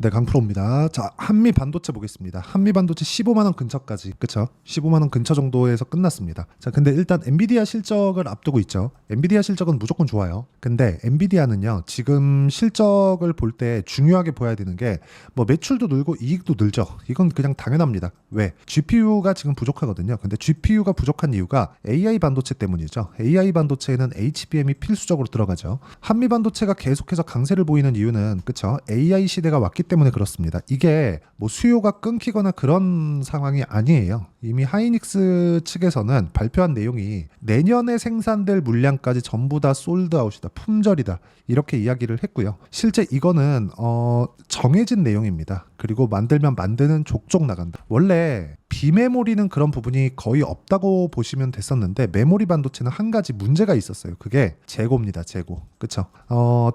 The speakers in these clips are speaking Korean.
네, 강프로입니다. 자, 한미 반도체 보겠습니다. 한미 반도체 15만 원 근처까지, 그쵸? 15만 원 근처 정도에서 끝났습니다. 자, 근데 일단 엔비디아 실적을 앞두고 있죠. 엔비디아 실적은 무조건 좋아요. 근데 엔비디아는요, 지금 실적을 볼 때 중요하게 보여야 되는 게 뭐 매출도 늘고 이익도 늘죠. 이건 그냥 당연합니다. 왜? GPU가 지금 부족하거든요. 근데 GPU가 부족한 이유가 AI 반도체 때문이죠. AI 반도체에는 HBM이 필수적으로 들어가죠. 한미 반도체가 계속해서 강세를 보이는 이유는, 그쵸? AI 시대가 왔기 때문에 그렇습니다. 이게 뭐 수요가 끊기거나 그런 상황이 아니에요. 이미 하이닉스 측에서는 발표한 내용이 내년에 생산될 물량까지 전부 다 솔드아웃이다, 품절이다, 이렇게 이야기를 했고요. 실제 이거는 정해진 내용입니다. 그리고 만들면 만드는 족족 나간다. 원래 비메모리는 그런 부분이 거의 없다고 보시면 됐었는데, 메모리 반도체는 한 가지 문제가 있었어요. 그게 재고입니다. 재고. 그쵸?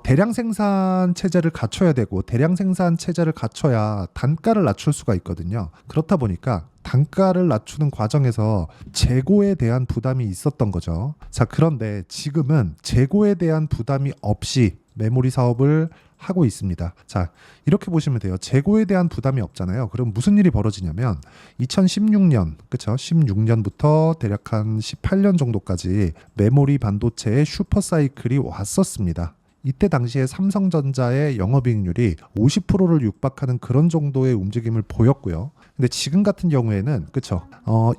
대량 생산 체제를 갖춰야 되고, 대량 생산 체제를 갖춰야 단가를 낮출 수가 있거든요. 그렇다 보니까 단가를 낮추는 과정에서 재고에 대한 부담이 있었던 거죠. 자, 그런데 지금은 재고에 대한 부담이 없이 메모리 사업을 하고 있습니다. 자, 이렇게 보시면 돼요. 재고에 대한 부담이 없잖아요. 그럼 무슨 일이 벌어지냐면 2016년, 그쵸? 16년부터 대략 한 18년 정도까지 메모리 반도체의 슈퍼 사이클이 왔었습니다. 이때 당시에 삼성전자의 영업이익률이 50%를 육박하는 그런 정도의 움직임을 보였고요. 근데 지금 같은 경우에는, 그쵸?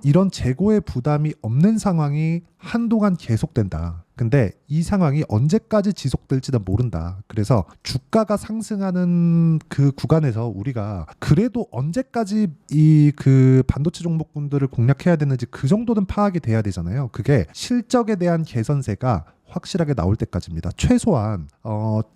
이런 재고의 부담이 없는 상황이 한동안 계속된다. 근데 이 상황이 언제까지 지속될지는 모른다. 그래서 주가가 상승하는 그 구간에서 우리가 그래도 언제까지 이 그 반도체 종목군들을 공략해야 되는지 그 정도는 파악이 돼야 되잖아요. 그게 실적에 대한 개선세가 확실하게 나올 때까지입니다. 최소한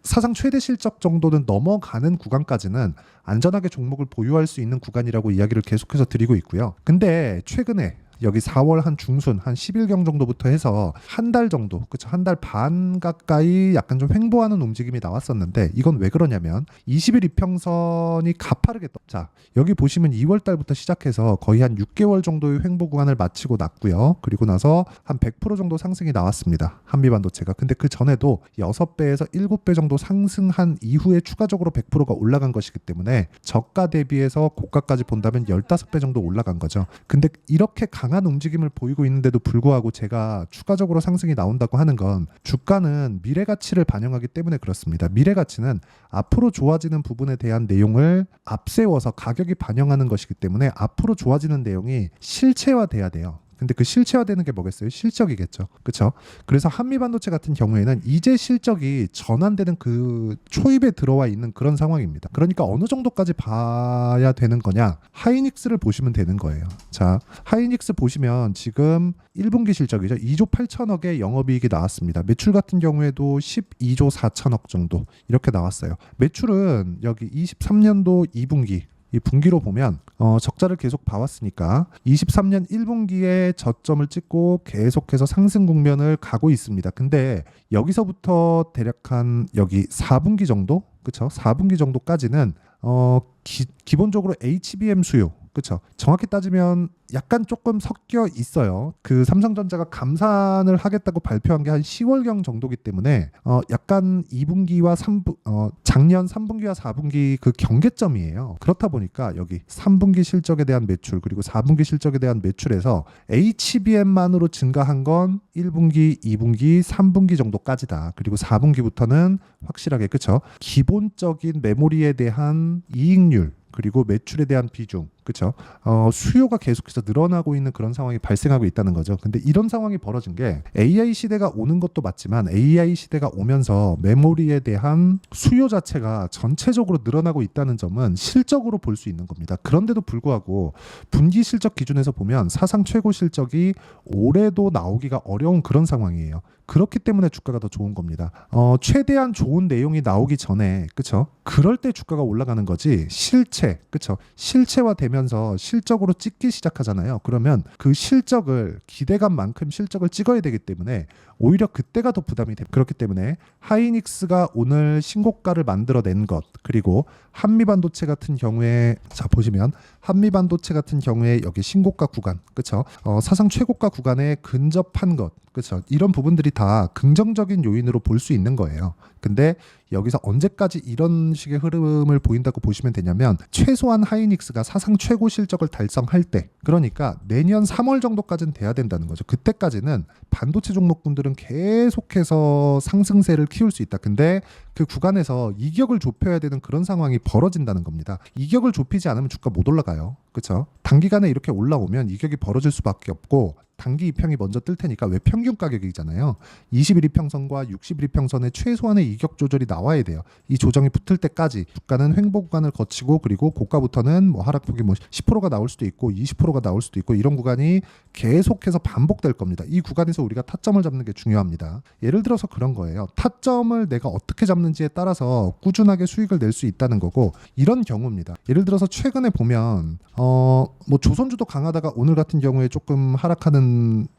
사상 최대 실적 정도는 넘어가는 구간까지는 안전하게 종목을 보유할 수 있는 구간이라고 이야기를 계속해서 드리고 있고요. 근데 최근에 여기 4월 한 중순 한 10일경 정도부터 해서 한 달 정도, 그쵸? 한 달 반 가까이 약간 좀 횡보하는 움직임이 나왔었는데, 이건 왜 그러냐면 20일 이평선이 가파르게 자, 여기 보시면 2월 달부터 시작해서 거의 한 6개월 정도의 횡보 구간을 마치고 났고요. 그리고 나서 한 100% 정도 상승이 나왔습니다. 한미 반도체가. 근데 그 전에도 6배에서 7배 정도 상승한 이후에 추가적으로 100%가 올라간 것이기 때문에 저가 대비해서 고가까지 본다면 15배 정도 올라간 거죠. 근데 이렇게 강한 움직임을 보이고 있는데도 불구하고 제가 추가적으로 상승이 나온다고 하는 건 주가는 미래 가치를 반영하기 때문에 그렇습니다. 미래 가치는 앞으로 좋아지는 부분에 대한 내용을 앞세워서 가격이 반영하는 것이기 때문에 앞으로 좋아지는 내용이 실체화돼야 돼요. 근데 그 실체화되는 게 뭐겠어요? 실적이겠죠. 그렇죠? 그래서 한미 반도체 같은 경우에는 이제 실적이 전환되는 그 초입에 들어와 있는 그런 상황입니다. 그러니까 어느 정도까지 봐야 되는 거냐? 하이닉스를 보시면 되는 거예요. 자, 하이닉스 보시면 지금 1분기 실적이죠. 2조 8천억의 영업이익이 나왔습니다. 매출 같은 경우에도 12조 4천억 정도 이렇게 나왔어요. 매출은 여기 23년도 2분기 이 분기로 보면 적자를 계속 봐왔으니까 23년 1분기에 저점을 찍고 계속해서 상승 국면을 가고 있습니다. 근데 여기서부터 대략 한 여기 4분기 정도, 그쵸? 4분기 정도까지는 기본적으로 HBM 수요, 그쵸? 정확히 따지면 약간 조금 섞여 있어요. 그 삼성전자가 감산을 하겠다고 발표한 게 한 10월경 정도기 때문에 약간 2분기와 3분 작년 3분기와 4분기 그 경계점이에요. 그렇다 보니까 여기 3분기 실적에 대한 매출 그리고 4분기 실적에 대한 매출에서 HBM만으로 증가한 건 1분기, 2분기, 3분기 정도까지다. 그리고 4분기부터는 확실하게, 그쵸? 기본적인 메모리에 대한 이익률 그리고 매출에 대한 비중, 그렇죠? 수요가 계속해서 늘어나고 있는 그런 상황이 발생하고 있다는 거죠. 근데 이런 상황이 벌어진 게 AI 시대가 오는 것도 맞지만 AI 시대가 오면서 메모리에 대한 수요 자체가 전체적으로 늘어나고 있다는 점은 실적으로 볼 수 있는 겁니다. 그런데도 불구하고 분기 실적 기준에서 보면 사상 최고 실적이 올해도 나오기가 어려운 그런 상황이에요. 그렇기 때문에 주가가 더 좋은 겁니다. 최대한 좋은 내용이 나오기 전에, 그쵸? 그럴 때 주가가 올라가는 거지, 실체, 그쵸? 실체화 되면서 실적으로 찍기 시작하잖아요. 그러면 그 실적을, 기대감만큼 실적을 찍어야 되기 때문에 오히려 그때가 더 부담이 됩니다. 그렇기 때문에 하이닉스가 오늘 신고가를 만들어낸 것, 그리고 한미반도체 같은 경우에 자 보시면 한미반도체 같은 경우에 여기 신고가 구간, 그렇죠? 사상 최고가 구간에 근접한 것, 그렇죠? 이런 부분들이 다 긍정적인 요인으로 볼 수 있는 거예요. 근데 여기서 언제까지 이런 식의 흐름을 보인다고 보시면 되냐면 최소한 하이닉스가 사상 최고 실적을 달성할 때, 그러니까 내년 3월 정도까지는 돼야 된다는 거죠. 그때까지는 반도체 종목군들은 계속해서 상승세를 키울 수 있다. 근데 그 구간에서 이격을 좁혀야 되는 그런 상황이 벌어진다는 겁니다. 이격을 좁히지 않으면 주가 못 올라가요. 그렇죠? 단기간에 이렇게 올라오면 이격이 벌어질 수밖에 없고, 단기 이평이 먼저 뜰 테니까, 왜 평균 가격이잖아요. 20일 이평선과 60일 이평선의 최소한의 이격 조절이 나와야 돼요. 이 조정이 붙을 때까지 주가는 횡보 구간을 거치고, 그리고 고가부터는 뭐 하락폭이 뭐 10%가 나올 수도 있고 20%가 나올 수도 있고, 이런 구간이 계속해서 반복될 겁니다. 이 구간에서 우리가 타점을 잡는 게 중요합니다. 예를 들어서 그런 거예요. 타점을 내가 어떻게 잡는지에 따라서 꾸준하게 수익을 낼 수 있다는 거고, 이런 경우입니다. 예를 들어서 최근에 보면 뭐 조선주도 강하다가 오늘 같은 경우에 조금 하락하는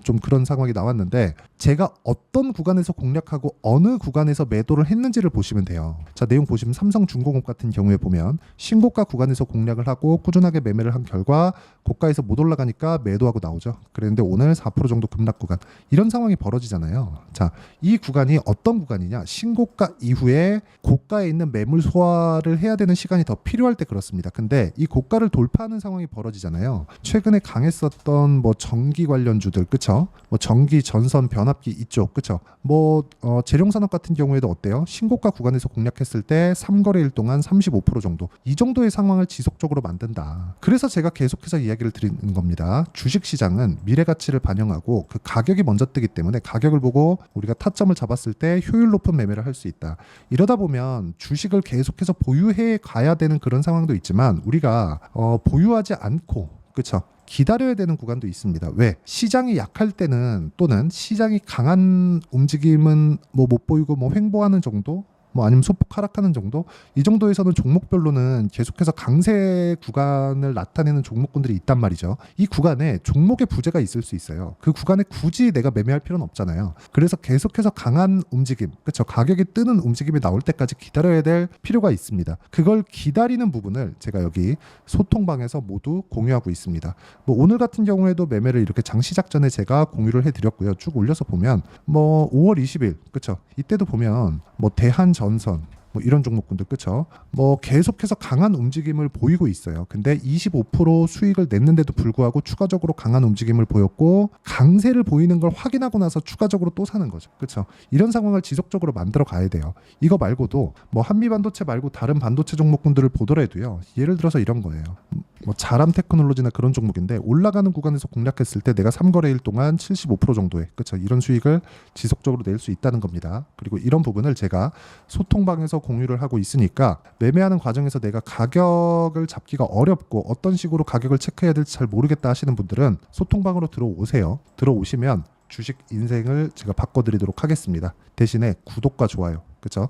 좀 그런 상황이 나왔는데, 제가 어떤 구간에서 공략하고 어느 구간에서 매도를 했는지를 보시면 돼요. 자, 내용 보시면 삼성중공업 같은 경우에 보면 신고가 구간에서 공략을 하고 꾸준하게 매매를 한 결과 고가에서 못 올라가니까 매도하고 나오죠. 그랬는데 오늘 4% 정도 급락 구간, 이런 상황이 벌어지잖아요. 자, 이 구간이 어떤 구간이냐? 신고가 이후에 고가에 있는 매물 소화를 해야 되는 시간이 더 필요할 때 그렇습니다. 근데 이 고가를 돌파하는 상황이 벌어지잖아요. 최근에 강했었던 뭐 전기 관련주들, 그쵸? 뭐 전기, 전선, 변압기 이쪽, 그쵸? 뭐 재룡산업 같은 경우에도 어때요? 신고가 구간에서 공략했을 때 3거래일 동안 35% 정도, 이 정도의 상황을 지속적으로 만든다. 그래서 제가 계속해서 이야기를 드리는 겁니다. 주식시장은 미래 가치를 반영하고 그 가격이 먼저 뜨기 때문에 가격을 보고 우리가 타점을 잡았을 때 효율 높은 매매를 할 수 있다. 이러다 보면 주식을 계속해서 보유해 가야 되는 그런 상황도 있지만, 우리가 보유하지 않고, 그렇죠? 기다려야 되는 구간도 있습니다. 왜? 시장이 약할 때는, 또는 시장이 강한 움직임은 뭐 못 보이고 뭐 횡보하는 정도, 뭐 아니면 소폭 하락하는 정도, 이 정도에서는 종목별로는 계속해서 강세 구간을 나타내는 종목군들이 있단 말이죠. 이 구간에 종목의 부재가 있을 수 있어요. 그 구간에 굳이 내가 매매할 필요는 없잖아요. 그래서 계속해서 강한 움직임, 그렇죠? 가격이 뜨는 움직임이 나올 때까지 기다려야 될 필요가 있습니다. 그걸 기다리는 부분을 제가 여기 소통방에서 모두 공유하고 있습니다. 뭐 오늘 같은 경우에도 매매를 이렇게 장시작 전에 제가 공유를 해드렸고요. 쭉 올려서 보면 뭐 5월 20일, 그렇죠? 이때도 보면 뭐 대한전선, 뭐 이런 종목군들, 그쵸? 뭐 계속해서 강한 움직임을 보이고 있어요. 근데 25% 수익을 냈는데도 불구하고 추가적으로 강한 움직임을 보였고, 강세를 보이는 걸 확인하고 나서 추가적으로 또 사는 거죠. 그쵸? 이런 상황을 지속적으로 만들어 가야 돼요. 이거 말고도 뭐 한미반도체 말고 다른 반도체 종목군들을 보더라도요. 예를 들어서 이런 거예요. 뭐 자람 테크놀로지나 그런 종목인데, 올라가는 구간에서 공략했을 때 내가 3거래일 동안 75% 정도의, 그쵸? 이런 수익을 지속적으로 낼 수 있다는 겁니다. 그리고 이런 부분을 제가 소통방에서 공유를 하고 있으니까, 매매하는 과정에서 내가 가격을 잡기가 어렵고 어떤 식으로 가격을 체크해야 될지 잘 모르겠다 하시는 분들은 소통방으로 들어오세요. 들어오시면 주식 인생을 제가 바꿔드리도록 하겠습니다. 대신에 구독과 좋아요, 그렇죠?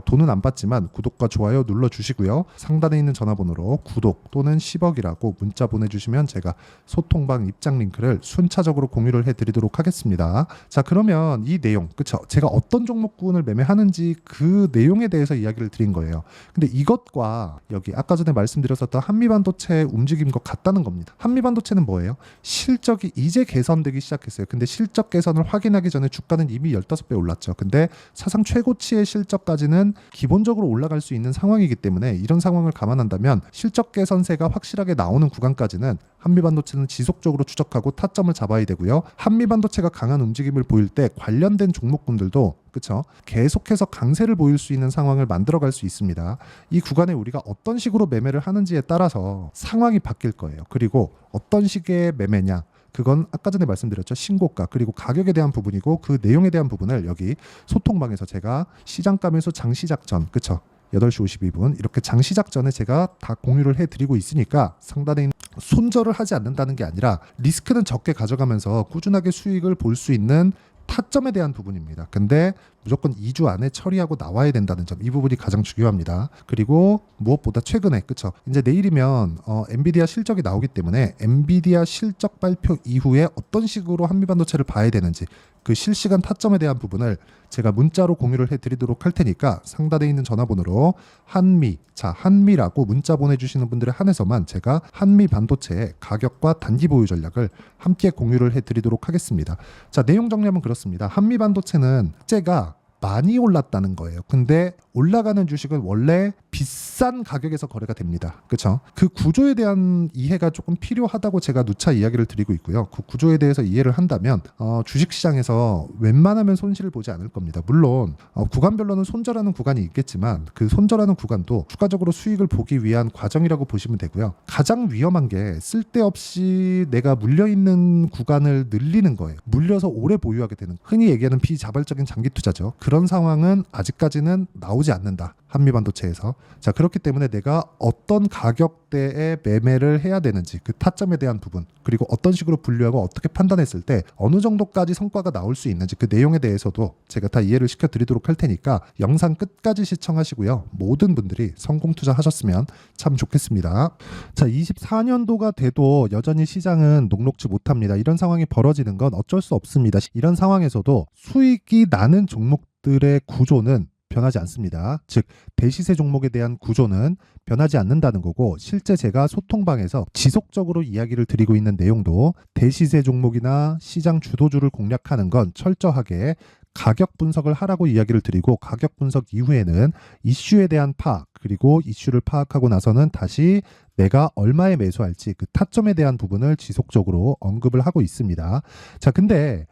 돈은 안 받지만 구독과 좋아요 눌러주시고요. 상단에 있는 전화번호로 구독 또는 10억이라고 문자 보내주시면 제가 소통방 입장 링크를 순차적으로 공유를 해드리도록 하겠습니다. 자, 그러면 이 내용, 그렇죠? 제가 어떤 종목군을 매매하는지 그 내용에 대해서 이야기를 드린 거예요. 근데 이것과 여기 아까 전에 말씀드렸었던 한미반도체 움직임과 같다는 겁니다. 한미반도체는 뭐예요? 실적이 이제 개선되기 시작했어요. 근데 실적 개선을 확인하기 전에 주가는 이미 15배 올랐죠. 근데 사상 최고치의 실적까지는 기본적으로 올라갈 수 있는 상황이기 때문에, 이런 상황을 감안한다면 실적 개선세가 확실하게 나오는 구간까지는 한미반도체는 지속적으로 추적하고 타점을 잡아야 되고요. 한미반도체가 강한 움직임을 보일 때 관련된 종목군들도, 그렇죠? 계속해서 강세를 보일 수 있는 상황을 만들어갈 수 있습니다. 이 구간에 우리가 어떤 식으로 매매를 하는지에 따라서 상황이 바뀔 거예요. 그리고 어떤 식의 매매냐, 그건 아까 전에 말씀드렸죠. 신고가, 그리고 가격에 대한 부분이고, 그 내용에 대한 부분을 여기 소통방에서 제가 시장가 매수 장시작 전, 그쵸? 8시 52분 이렇게 장시작 전에 제가 다 공유를 해드리고 있으니까, 상단에 있는 손절을 하지 않는다는 게 아니라 리스크는 적게 가져가면서 꾸준하게 수익을 볼 수 있는 타점에 대한 부분입니다. 근데 무조건 2주 안에 처리하고 나와야 된다는 점, 이 부분이 가장 중요합니다. 그리고 무엇보다 최근에, 그쵸? 이제 내일이면 엔비디아 실적이 나오기 때문에 엔비디아 실적 발표 이후에 어떤 식으로 한미반도체를 봐야 되는지, 그 실시간 타점에 대한 부분을 제가 문자로 공유를 해드리도록 할 테니까 상단에 있는 전화번호로 한미라고 문자 보내주시는 분들에 한해서만 제가 한미 반도체의 가격과 단기 보유 전략을 함께 공유를 해드리도록 하겠습니다. 자, 내용 정리하면 그렇습니다. 한미 반도체는 제가 많이 올랐다는 거예요. 근데 올라가는 주식은 원래 비싼 가격에서 거래가 됩니다. 그렇죠? 그 구조에 대한 이해가 조금 필요하다고 제가 누차 이야기를 드리고 있고요. 그 구조에 대해서 이해를 한다면 주식시장에서 웬만하면 손실을 보지 않을 겁니다. 물론 구간별로는 손절하는 구간이 있겠지만 그 손절하는 구간도 추가적으로 수익을 보기 위한 과정이라고 보시면 되고요. 가장 위험한 게 쓸데없이 내가 물려있는 구간을 늘리는 거예요. 물려서 오래 보유하게 되는, 흔히 얘기하는 비자발적인 장기 투자죠. 그런 상황은 아직까지는 나오지 않는다. 한미반도체에서. 자, 그렇기 때문에 내가 어떤 가격대에 매매를 해야 되는지 그 타점에 대한 부분, 그리고 어떤 식으로 분류하고 어떻게 판단했을 때 어느 정도까지 성과가 나올 수 있는지 그 내용에 대해서도 제가 다 이해를 시켜드리도록 할 테니까 영상 끝까지 시청하시고요. 모든 분들이 성공 투자하셨으면 참 좋겠습니다. 자, 24년도가 돼도 여전히 시장은 녹록지 못합니다. 이런 상황이 벌어지는 건 어쩔 수 없습니다. 이런 상황에서도 수익이 나는 종목들의 구조는 변하지 않습니다. 즉 대시세 종목에 대한 구조는 변하지 않는다는 거고, 실제 제가 소통방에서 지속적으로 이야기를 드리고 있는 내용도 대시세 종목이나 시장 주도주를 공략하는 건 철저하게 가격 분석을 하라고 이야기를 드리고, 가격 분석 이후에는 이슈에 대한 파악, 그리고 이슈를 파악하고 나서는 다시 내가 얼마에 매수할지 그 타점에 대한 부분을 지속적으로 언급을 하고 있습니다. 자, 근데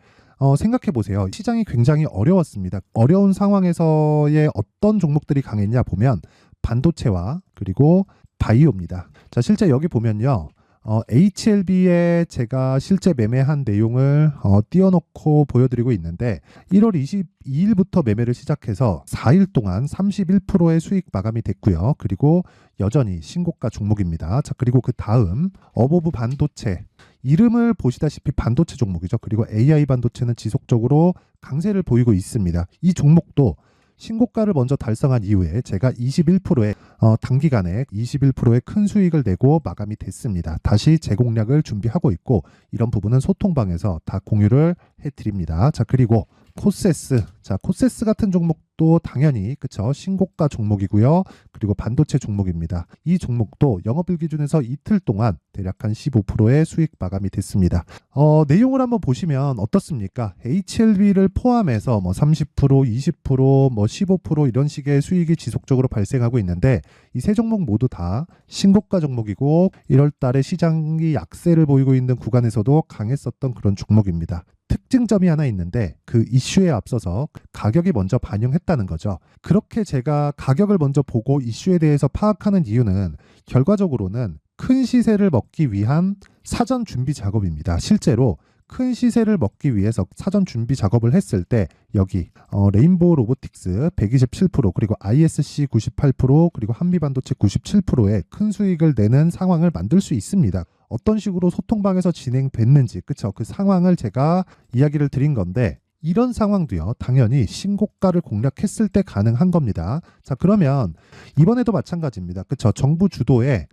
생각해 보세요. 시장이 굉장히 어려웠습니다. 어려운 상황에서의 어떤 종목들이 강했냐 보면 반도체와 그리고 바이오입니다. 자, 실제 여기 보면요. HLB에 제가 실제 매매한 내용을 띄워놓고 보여드리고 있는데 1월 22일부터 매매를 시작해서 4일 동안 31%의 수익 마감이 됐고요. 그리고 여전히 신고가 종목입니다. 자, 그리고 그 다음 어보브 반도체, 이름을 보시다시피 반도체 종목이죠. 그리고 AI 반도체는 지속적으로 강세를 보이고 있습니다. 이 종목도 신고가를 먼저 달성한 이후에 제가 21%의 단기간에 21%의 큰 수익을 내고 마감이 됐습니다. 다시 재공략을 준비하고 있고, 이런 부분은 소통방에서 다 공유를 해드립니다. 자, 그리고 코세스. 자, 코세스 같은 종목도 당연히 그쵸, 신고가 종목이고요. 그리고 반도체 종목입니다. 이 종목도 영업일 기준에서 이틀 동안 대략 한 15%의 수익 마감이 됐습니다. 내용을 한번 보시면 어떻습니까? HLB를 포함해서 30%, 20%, 15% 이런 식의 수익이 지속적으로 발생하고 있는데, 이 세 종목 모두 다 신고가 종목이고 1월 달에 시장이 약세를 보이고 있는 구간에서도 강했었던 그런 종목입니다. 특징점이 하나 있는데 그 이슈에 앞서서 가격이 먼저 반영했다는 거죠. 그렇게 제가 가격을 먼저 보고 이슈에 대해서 파악하는 이유는 결과적으로는 큰 시세를 먹기 위한 사전 준비 작업입니다. 실제로 큰 시세를 먹기 위해서 사전 준비 작업을 했을 때 여기 레인보우 로보틱스 127%, 그리고 ISC 98%, 그리고 한미반도체 97%의 큰 수익을 내는 상황을 만들 수 있습니다. 어떤 식으로 소통방에서 진행됐는지, 그쵸? 그 상황을 제가 이야기를 드린 건데, 이런 상황도요, 당연히 신고가를 공략했을 때 가능한 겁니다. 자, 그러면 이번에도 마찬가지입니다. 그쵸? 정부 주도의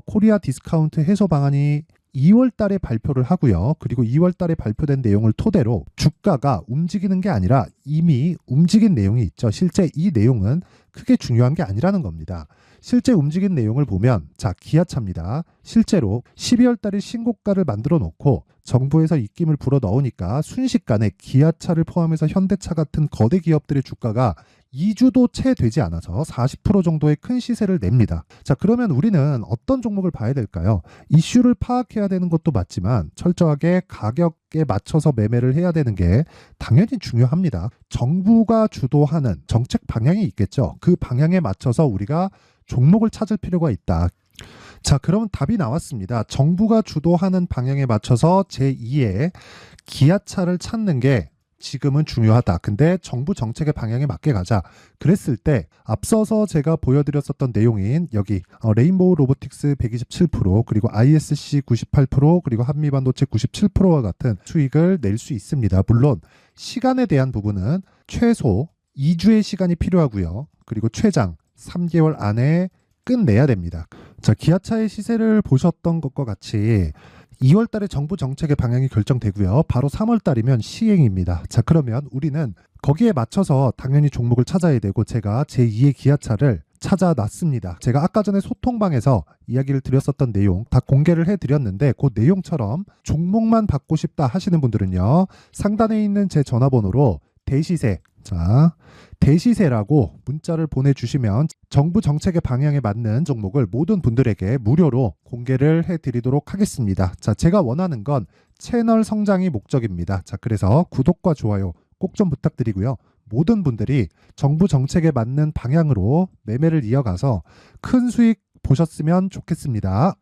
코리아 디스카운트 해소 방안이 2월 달에 발표를 하고요. 그리고 2월 달에 발표된 내용을 토대로 주가가 움직이는 게 아니라 이미 움직인 내용이 있죠. 실제 이 내용은 크게 중요한 게 아니라는 겁니다. 실제 움직인 내용을 보면, 자, 기아차입니다. 실제로 12월 달에 신고가를 만들어 놓고 정부에서 입김을 불어 넣으니까 순식간에 기아차를 포함해서 현대차 같은 거대 기업들의 주가가 2주도 채 되지 않아서 40% 정도의 큰 시세를 냅니다. 자, 그러면 우리는 어떤 종목을 봐야 될까요? 이슈를 파악해야 되는 것도 맞지만 철저하게 가격에 맞춰서 매매를 해야 되는 게 당연히 중요합니다. 정부가 주도하는 정책 방향이 있겠죠. 그 방향에 맞춰서 우리가 종목을 찾을 필요가 있다. 자, 그러면 답이 나왔습니다. 정부가 주도하는 방향에 맞춰서 제2의 기아차를 찾는 게 지금은 중요하다. 근데 정부 정책의 방향에 맞게 가자. 그랬을 때 앞서서 제가 보여드렸었던 내용인 여기 레인보우 로보틱스 127%, 그리고 ISC 98%, 그리고 한미반도체 97%와 같은 수익을 낼 수 있습니다. 물론 시간에 대한 부분은 최소 2주의 시간이 필요하고요. 그리고 최장 3개월 안에 끝내야 됩니다. 자, 기아차의 시세를 보셨던 것과 같이 2월 달에 정부 정책의 방향이 결정되고요. 바로 3월 달이면 시행입니다. 자, 그러면 우리는 거기에 맞춰서 당연히 종목을 찾아야 되고 제가 제2의 기아차를 찾아놨습니다. 제가 아까 전에 소통방에서 이야기를 드렸었던 내용 다 공개를 해드렸는데 그 내용처럼 종목만 받고 싶다 하시는 분들은요. 상단에 있는 제 전화번호로 대시세, 자, 대시세라고 문자를 보내주시면 정부 정책의 방향에 맞는 종목을 모든 분들에게 무료로 공개를 해드리도록 하겠습니다. 자, 제가 원하는 건 채널 성장이 목적입니다. 자, 그래서 구독과 좋아요 꼭 좀 부탁드리고요. 모든 분들이 정부 정책에 맞는 방향으로 매매를 이어가서 큰 수익 보셨으면 좋겠습니다.